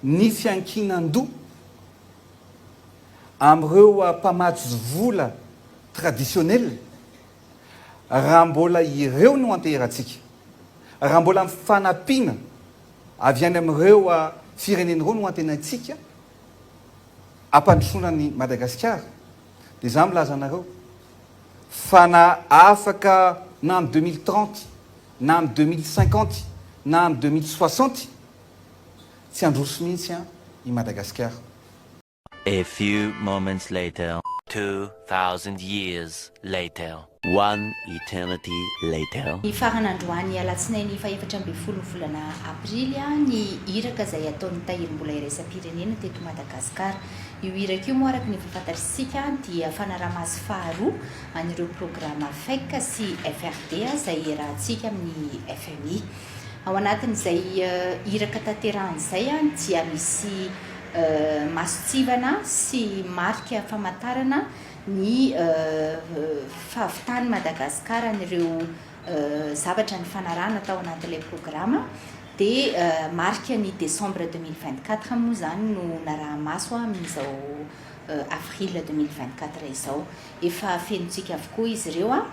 ny fiankinandoha am'ireo mpamatsy vola traditionnel raha mbola ireo no anteratsika, raha mbola mifanampiana avy any amin'ireo firenen'ireo no antenatsika ampandrosoana ny Madagasikara, dia za milaza anareo fa na afaka na amin'ny 2030 na amin'ny 2050 na amin'ny 2060 tsy androso mihitsy i Madagasikara. A few moments later, 2,000 years later, one eternity later. Ny faran'androany alatsinainy faefatra ambin'ny folo volana aprily ny iraka izay ataon'ny tahirim-bola iraisam-pirenena teto Madagasikara. Io iraka io moa araka ny fahafantarisika dia fanaraha-maso faharoa an'ireo programa FEC sy FRD izay iarahantsika amin'ny FMI. Ao anatin'izay iraka tanteran'izay dia misy masotsivana sy marika famantarana ny fahavitany Madagasikara n'ireo zavatra ny fanarahana tao anatin'ilay programa, dia marika ny décembre 2024 moa zany no naraha-maso amin'izao avril 2024 izao. Efa fenontsika avokoa izy ireo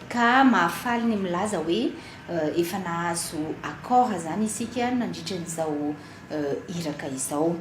ka mahafaly ny milaza hoe efa nahazo accord zany isika nandritra n'izao iraka izao.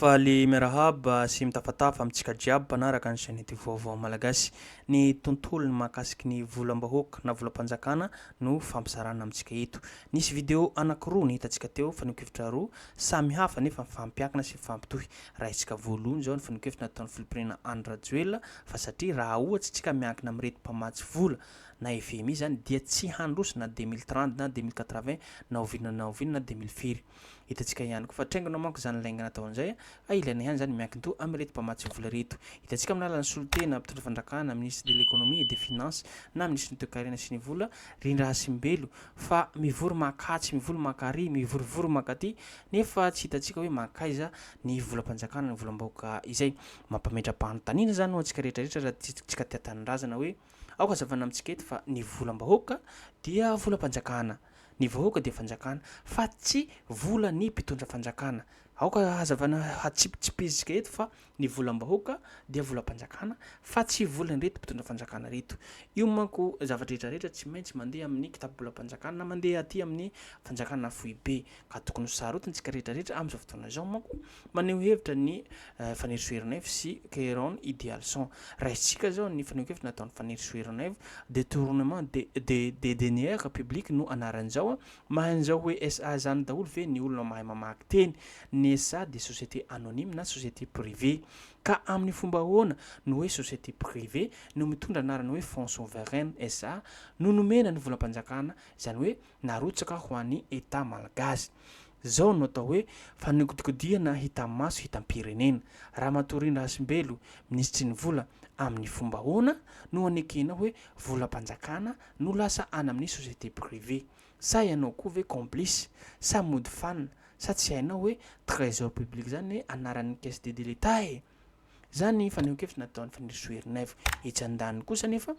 Faly miarahaba sy mitafatafa amintsika jiaby mpanaraka ny chaîne vaovao malagasy. Ny tontolo ny mahakasiky ny volam-bahoaka na volam-panjakana no fampisarana amintsika eto. Nisy video anankiroa ny hitantsika teo, fanokefitra roa samy hafa nefa mifampiankina sy mifampitohy. Raha isika voalohany zao ny fanokefitra nataon'ny filompirena Andra Joel fa satria raha ohatsy tsika miankina amin'ny reto mpamatsy vola na FMI zany dia tsy handroso na 2030 na 2080 na ovinana na 2000 hitantsika ihany koa fa traingana manko zany laingana tao an'izay ilaina ihany zany miankin-to amin'ny reto mpamatsy vola reto. Hitantsika amin'ny alalan'ny solotena mpitondra fandrakana ministre de l'économie et des finances na ministre ny toe-karena sy ny vola Rindra Simbelo fa mivory makatsy, mivory makary, mivorivory makaty nefa tsy hitantsika hoe makaiza ny volam-panjakana ny volam-bahoaka izay. Mampamendram-panontaniana zany ho antsika rehetrarehetra raha tsika tia tanindrazana hoe aoka hazavana amintsika eto fa ny volam-bahoaka dia volam-panjakana, ny vahoaka dia fanjakana fa tsy vola ny mpitondra fanjakana. Aoka hazavana hatsipitsipizika eto fa ny volam-bahoaka dia volam-panjakana fa tsy vola ny reto mpitondra fanjakana reto. Io manko zavatra rehetrarehetra tsy maintsy mandeha amin'ny kitapo bolam-panjakana na mandeha aty amin'ny fanjakana foibe ka tokony sarotintsika rehetrarehetra amin'izao fotoana izao manko maneho hevitra ny Faneri Soeronef sy Kéron Idéalson. Raha isika zao ny faneho hevitra nataon'ny Faneri Soeronef détournement des deniers publics no anaran'izao mahan'izao hoe SA zany daholo ve ny olona mahay mamaky teny. Ny SA de société anonyme na société privée ka amin'ny fomba ahoana no hoe société privée no mitondra anarana hoe fonds souverain SA no nomena ny volam-panjakana izany hoe narotsaka ho an'ny état malagasy. Zao no atao hoe fanodikodihana hitam-maso hitam-pirenena. Ramatoa Rindra Simbelo ministry ny vola amin'ny fomba ahoana no anekena hoe volam-panjakana no lasa any amin'ny société privée. Sa ianao koa ve complice sa mody fanina sa tsy hainao hoe trésor public zany anaran'ny caisse de l'État zany faneho hevitra nataon'ny Faneri Soeronef. Etsy andaniny kosa nefa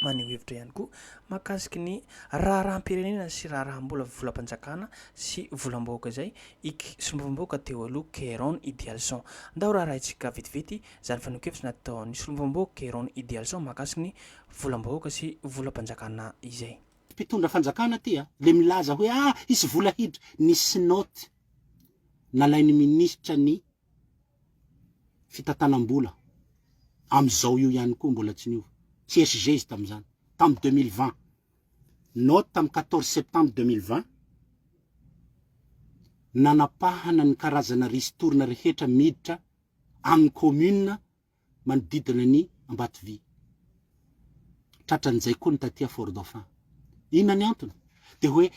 maneho hevitra ihany koa mahakasiky ny raharaham-pirenena sy raharaham-bola volam-panjakana sy volam-bahoaka izay solombavam-bahoaka teo aloha Kéron Idéalson. Ndao raha itsika vetivety zany faneho hevitra nataon'ny solombavam-bahoaka Kéron Idéalson mahakasiky ny volam-bahoaka sy volam-panjakana izay. Mpitondra fanjakana tya le milaza hoe isy vola hidra nisy note nalain'ny ministra ny fitantanam-bola am'izao io ihany koa mbola tsy niova CSG izy tam'izany tam 2020 note tam 14 septembre 2020 nanapahana ny karazana ristourna rehetra miditra amin'ny commune manodidina ny Ambatovy tratran'izay koa ny tatia Fort Dauphin. Inona ny antony? De hoe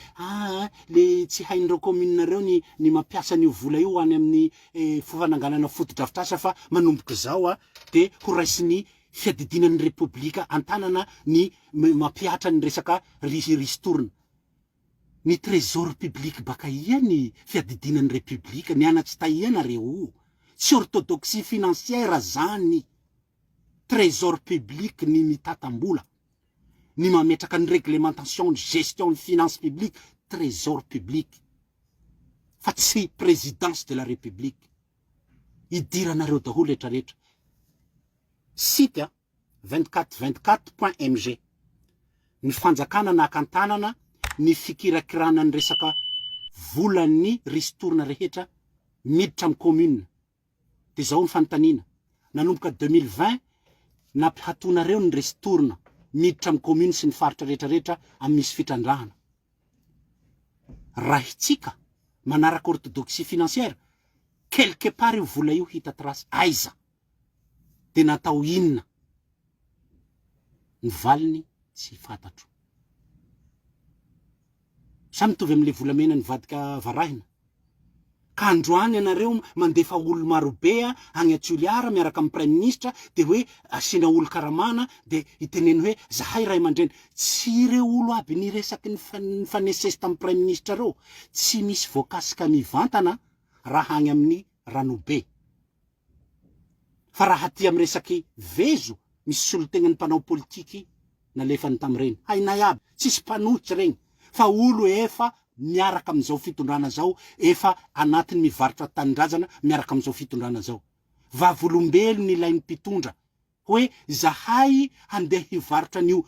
le tsy hain'ireo commune reo ny mampiasa ny vola io any amin'ny fananganana foto-drafitrasa fa manomboka zao de ho raisin'ny fiadidinan'ny Republika antanana ny mampiatra ny resaka ristourna. Ny trésor public baka ia ny fiadidinan'ny Republika ny anatsy tahiana reo. tsy orthodoxie financière zany trésor public ny mitatam-bola ny mametraka ny réglementation de gestion de finance publique trésor public fa tsy présidence de la république idiranareo daholo rehetrarehetra site 2424.mg ny fanjakana na akantanana ny fikirakirana ny resaka volan'ny ristourna rehetra miditra amin'ny commune de zao ny fanontaniana nanomboka 2020 nampihatonareo ny ristourna miditra amin'ny commune sy ny faritra rehetrarehetra amin'ny misy fitrandrahana raha itsika manaraka orthodoxie financière quelque part io vola io hita trasy aiza de natao inona ny valiny tsy fantatro samy mitovy am'le volamena ny vadika varahina ka androany ianareo mandefa olo marobe agny Atsioliara miaraka amin'ny prime ministre de hoe asina olo karamana de iteneny hoe zahay ray aman-dreny tsy ireo olo aby ny resaky ny fanesesy tamin'ny prime ministre reo tsy misy voakasika mivantana raha agny amin'ny ranobe fa raha aty amin'ny resaky vezo misy solotegnany mpanao politiky nalefany tamin'ireny hainay aby tsisy mpanohitsy regny fa olo efa miaraka am'izao fitondrana zao efa anatiny mivarotra tanindrazana miaraka am'izao fitondrana zao vavolombelo ny ilain'ny mpitondra hoe zahay handeha hivarotra an'io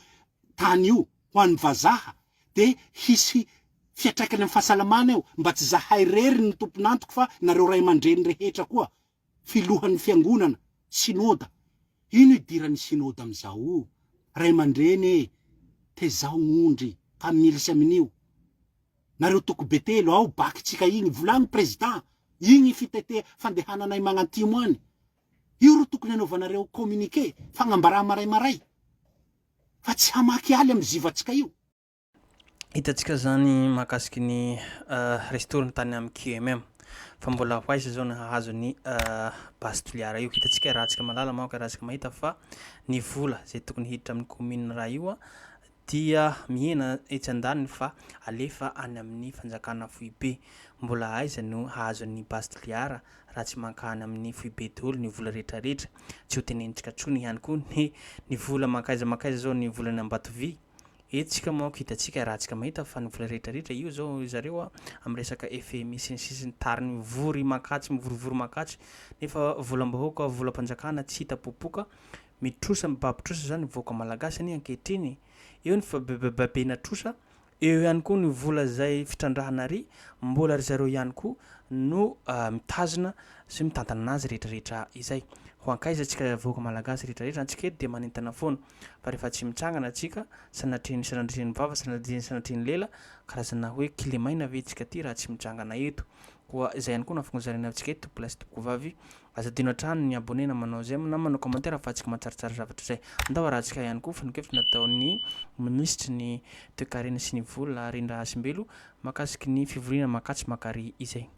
tany io ho an'ny vazaha de hisy fiatraikany amin'ny fahasalamana eo mba tsy zahay rery ny tompon'antoko fa nareo ray aman-dreny rehetra koa filohan'ny fiangonana synôda ino idiran'ny synôda am'izao ray aman-dreny te zao ondry ka milsy amin'io nareo toko betelo ao bakitsika igny volagny président igny fitete fandehananay magnantimo any io ro tokony anaovanareo communiqué fagnambara maray fa tsy hamaky aly amy zivatsika io hitatsika zany mahakasiky ny restaurant tany amin'ny QMM fa mbola hoaiza zao nahazo ny base toliara io hitatsika rahantsika malala manko rahantsika mahita fa ny vola zay tokony hiditra amin'ny commune raha io dia mihena etsy andaniny fa alefa any amin'ny fanjakana foibe mbola aiza no hahazo ny base toliara raha tsy mankany amin'ny foibe daholo ny vola rehetrarehetra tsy ho tenenitsika trony ihany koa ny vola makaiza zao ny volany Ambatovy etsika manko hitatsika rahantsika mahita fa ny vola rehetrarehetra io zao zareo amin'ny resaka FMI sisiny tariny vory makatsy mivorivory makatsy nefa volam-bahoaka volam-panjakana tsy hita popoka mitrosa mibabitrosa zany voaka malagasy ny ankehitriny eo ny fa bebabena trosa eo ihany koa ny vola zay fitrandrahana ry mbola ry zareo ihany koa no mitazona sy mitantana anazy rehetrarehetra izay ho ankaiza atsika voaka malagasy rehetrarehetra antsika eto de manentana foana fa rehefa tsy mitsangana atsika sanatren'ny vava sanatren'ny lela karazana hoe kilemaina ve tsika ty raha tsy mitsangana eto koa izay ihany koa nafagnozarena atsika eto place toko vavy azadino atrano ny abonena manao zay na manao commentaire fa atsika matsaratsara zavatra zay andao raha atsika ihany koa fa nikefitra nataon'ny ministre ny toekarena sy ny vola Rindra Asimbelo makasiky ny fivoriana makatsy makary izay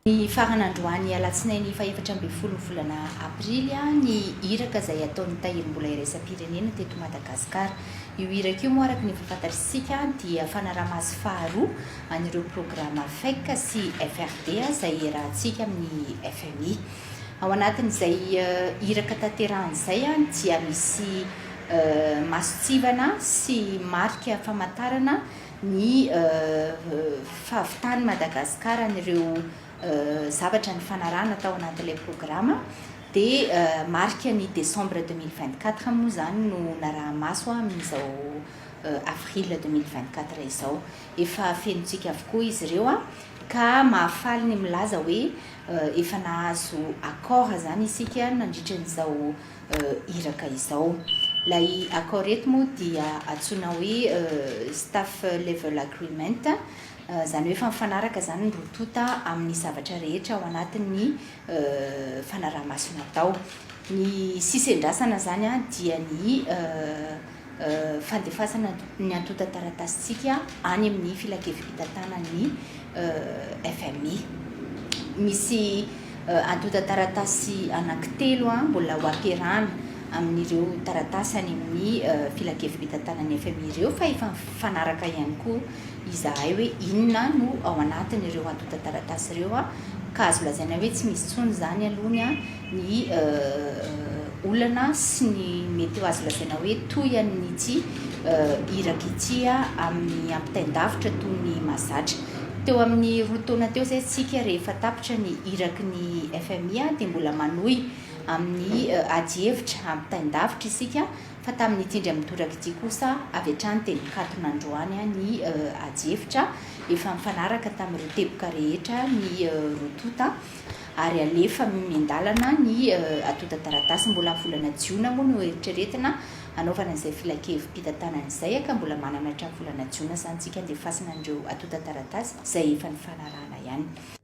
ny faran'androany alatsinainy faefatra amby folo volana aprily ny iraka izay ataon'ny tahirim-bola iraisam-pirenena teto Madagasikara io iraka io moa araka ny fafantarisika dia fanaraha-maso faharoa an'ireo programa FEC sy FRD izay rahantsika amin'ny FMI ao anatin'izay iraka tanteran'izay dia misy masotsivana sy marika famantarana ny fahavitany Madagasikara n'ireo zavatra ny fanarahana tao anatin'ilay programa dia marika ny décembre 2024 moa zany no naraha-maso amin'izao avril 2024 izao efa fenotsika avokoa izy ireo ka mahafaly ny milaza hoe efa nahazo accord zany isika nandritra n'izao iraka izao lay accord eto moa dia antsoina hoe staff level agreement zany hoe fa mifanaraka zany rotota amin'ny zavatra rehetra ao anatin'ny fanaraha-maso natao ny sisendrasana zany dia ny fandefasana ny antota taratasitsika any amin'ny filakevim-pitantanany FMI misy antota taratasy anankitelo mbola ho ampiarahana amin'ireo taratasy any amin'ny filakevim-pitantanany FMI ireo fa efa mifanaraka ihany koa izahay hoe inona no ao anatin'ireo antota taratasy ireo ka azo lazaina hoe tsy misy tsony zany alohany a ny olana sy ny mety ho azo lazaina hoe toy an'ity iraka ity a amin'ny ampitain-davitra toy ny mahazatra. Teo amin'ny roa taona teo zay tsika rehefa tapitra ny iraky ny FMI a dia mbola manohy amin'ny ady hevitra ampitain-davitra isika fa tamin'ny tindry amin'ny toraka ity kosa avy hatrany teny mikatona androany a ny ady hevitra efa mifanaraka tamin'ireo teboka rehetra ny rotota ary alefa miandalana ny atota taratasy mbola amin'ny volana jiona moa no eritreretina anaovana an'izay filan-kevim-pitantanana izay ka mbola manana hatramin'ny volana jiona zany tsika andefasana an'ireo atota taratasy izay efa ny fanarahana ihany.